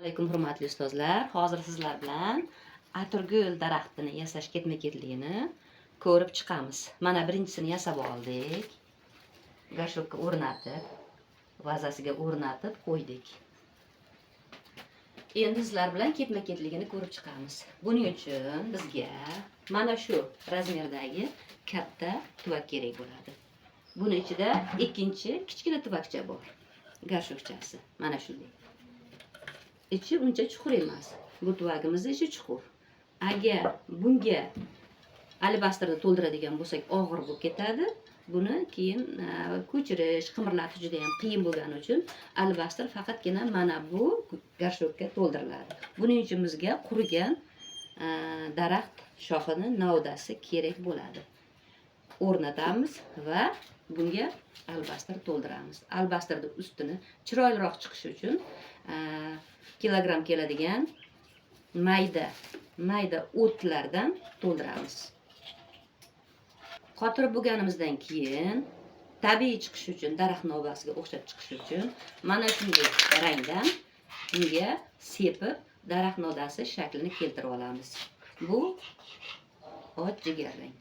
Alaykum hurmatli ustozlar. Hozir sizlar bilan atirgul daraxtini yasash ketma-ketligini ko'rib chiqamiz. Mana birinchisini yasab oldik. Gashokka o'rnatib, vazasiga o'rnatib qo'ydik. Endi sizlar bilan ketma-ketligini ko'rib chiqamiz. Buning uchun bizga mana shu razmerdagi katta tuvak kerak bo'ladi. Buning ichida ikkinchi kichkina tuvakcha bor. Gashokchasi mana shunday. İçi uncha chuqur emas. Bu tuvagimiz ichi chuqur. Agar bunga albastrni to'ldiradigan bo'lsak, og'ir bo'lib ketadi. Buni keyin ko'chirish, qimirlatish juda ham qiyin bo'lgani uchun albastr faqatgina mana bu garshokka to'ldiriladi. Buning uchun bizga qurigan daraxt shoxini novdasi kerak bo'ladi. O'rnatamiz va bunga albastr to'ldiramiz. Albastrni ustini chiroyliroq chiqishi uchun kilogram keladigan mayda o'tlardan to'ldiramiz. Qotirib bo'lganimizdan keyin tabiiy chiqishi uchun, daraxt novdasiga o'xshab chiqishi uchun mana shunday rangdan bunga sepib daraxt novdasi shaklini keltirib olamiz. Bu och jigar rang.